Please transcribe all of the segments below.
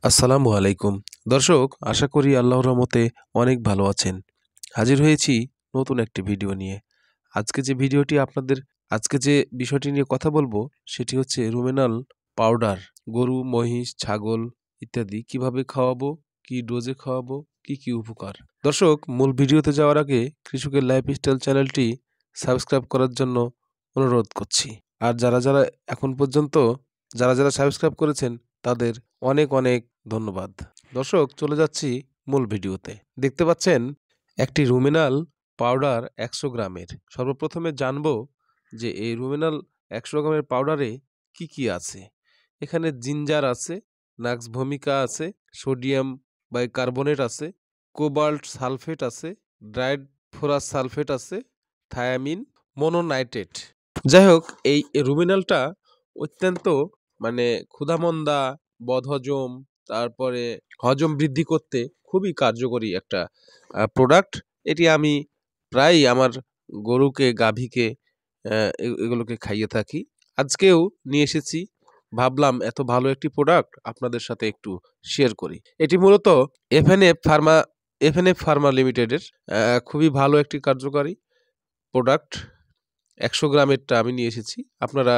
আসসালামু আলাইকুম। দর্শক, আশা করি আল্লাহর রহমতে অনেক ভালো আছেন। হাজির হয়েছি নতুন একটি ভিডিও নিয়ে। আজকে যে ভিডিওটি আপনাদের আজকে যে বিষয়টি নিয়ে কথা বলবো সেটি হচ্ছে রুমেনাল পাউডার। গরু, মহিষ, ছাগল ইত্যাদি কিভাবে খাওয়াবো, কি ডোজে খাওয়াবো, কি উপকার। দর্শক, মূল ভিডিওতে যাওয়ার আগে কৃষকের লাইফস্টাইল চ্যানেলটি সাবস্ক্রাইব করার জন্য অনুরোধ করছি। আর যারা এখন পর্যন্ত যারা সাবস্ক্রাইব করেছেন তাদের অনেক ধন্যবাদ। দর্শক, চলে যাচ্ছি মূল ভিডিওতে। দেখতে পাচ্ছেন একটি রুমিনাল পাউডার 100 গ্রামের। সর্বপ্রথমে জানবো যে এই রুমিনাল 100 গ্রামের পাউডারে কি আছে। এখানে জিঞ্জার আছে, নাক্স ভূমিকা আছে, সোডিয়াম বাইকার্বনেট আছে, কোবাল্ট সালফেট আছে, ড্রাইড ফোরাস সালফেট আছে, থায়ামিন মনোনাইট্রেট। যাই হোক, এই রুমিনালটা অত্যন্ত ক্ষুধামন্দা, বদহজম, তারপরে হজম বৃদ্ধি করতে খুবই কার্যকরী একটা প্রোডাক্ট। এটি আমি প্রায়ই আমার গরুকে, গাভীকে এগুলোকে খাইয়ে থাকি। আজকেও নিয়ে এসেছি, ভাবলাম এত ভালো একটি প্রোডাক্ট আপনাদের সাথে একটু শেয়ার করি। এটি মূলত এফএনএফ ফার্মা লিমিটেডের খুবই ভালো একটি কার্যকারী প্রোডাক্ট। 100 গ্রামেরটা আমি নিয়ে এসেছি, আপনারা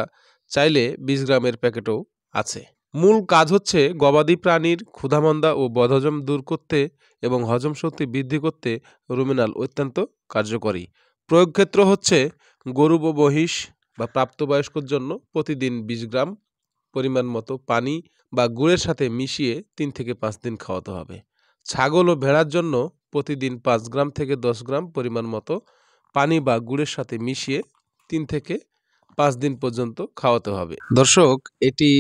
চাইলে 20 গ্রামের প্যাকেটও আছে। মূল কাজ হচ্ছে গবাদি প্রাণীর ক্ষুধামন্দা ও বদহজম দূর করতে এবং হজম শক্তি বৃদ্ধি করতে রুমিনাল অত্যন্ত কার্যকরী। প্রয়োগ ক্ষেত্র হচ্ছে গরু বা মহিষ বা প্রাপ্তবয়স্কর জন্য প্রতিদিন 20 গ্রাম পরিমাণ মতো পানি বা গুড়ের সাথে মিশিয়ে 3 থেকে 5 দিন খাওয়াতে হবে। ছাগল ও ভেড়ার জন্য প্রতিদিন 5 গ্রাম থেকে 10 গ্রাম পরিমাণ মতো পানি বা গুড়ের সাথে মিশিয়ে 3 থেকে 5 দিন পর্যন্ত খাওয়াতে হবে। দর্শক, এটি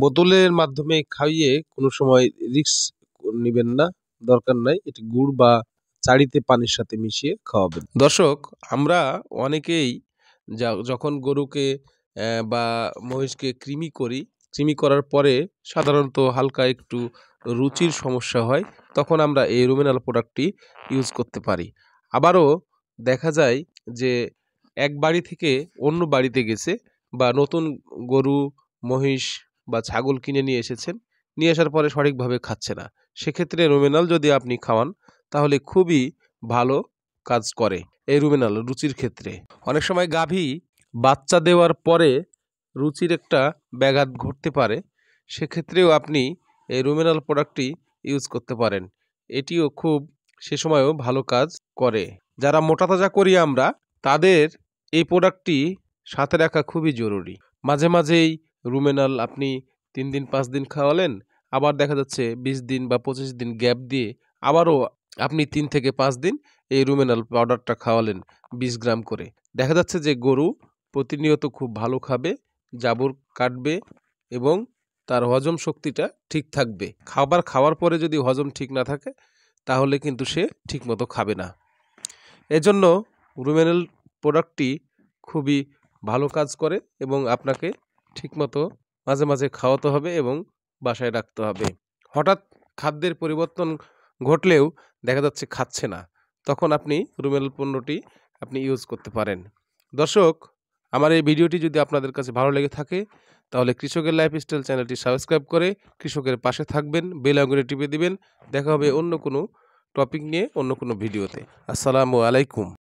বোতলের মাধ্যমে খাইয়ে কোনো সময় রিস্ক নেবেন না, দরকার নাই। এটি গুড় বা চাড়িতে পানির সাথে মিশিয়ে খাওয়াবেন। দর্শক, আমরা অনেকেই যখন গরুকে বা মহিষকে কৃমি করার পরে সাধারণত হালকা একটু রুচির সমস্যা হয়, তখন আমরা এই রুমিনাল প্রোডাক্টটি ইউজ করতে পারি। আবারও দেখা যায় যে এক বাড়ি থেকে অন্য বাড়িতে গেছে বা নতুন গরু, মহিষ বা ছাগল কিনে নিয়ে এসেছেন, নিয়ে আসার পরে সঠিকভাবে খাচ্ছে না। সেক্ষেত্রে রুমিনাল যদি আপনি খাওয়ান তাহলে খুবই ভালো কাজ করে এই রুমিনাল রুচির ক্ষেত্রে। অনেক সময় গাভী বাচ্চা দেওয়ার পরে রুচির একটা ব্যাঘাত ঘটতে পারে, সেক্ষেত্রেও আপনি এই রুমিনাল প্রোডাক্টটি ইউজ করতে পারেন। এটিও খুব সে সময়ও ভালো কাজ করে। যারা মোটাতাজা করি আমরা, তাদের এই প্রোডাক্টটি সাথে রাখা খুবই জরুরি। মাঝেই রুমিনাল আপনি 3 দিন 5 দিন খাওয়ালেন, আবার দেখা যাচ্ছে 20 দিন বা 25 দিন গ্যাপ দিয়ে আবারও আপনি 3 থেকে 5 দিন এই রুমিনাল পাউডারটা খাওয়ালেন 20 গ্রাম করে। দেখা যাচ্ছে যে গরু প্রতিনিয়ত খুব ভালো খাবে, জাবর কাটবে এবং তার হজম শক্তিটা ঠিক থাকবে। খাওয়ার পরে যদি হজম ঠিক না থাকে তাহলে কিন্তু সে ঠিকমতো খাবে না। এজন্য রুমিনাল প্রোডাক্টটি খুবই ভালো কাজ করে এবং আপনাকে ঠিকমতো মাঝে খাওয়াতে হবে এবং বাসায় রাখতে হবে। হঠাৎ খাদ্যের পরিবর্তন ঘটলেও দেখা যাচ্ছে খাচ্ছে না, তখন আপনি রুমিনাল পণ্যটি আপনি ইউজ করতে পারেন। দর্শক, আমার এই ভিডিওটি যদি আপনাদের কাছে ভালো লেগে থাকে তাহলে কৃষকের লাইফস্টাইল চ্যানেলটি সাবস্ক্রাইব করে কৃষকের পাশে থাকবেন, বেল আইকনে টিপে দিবেন। দেখা হবে অন্য কোনো টপিক নিয়ে অন্য কোনো ভিডিওতে। আসসালামু আলাইকুম।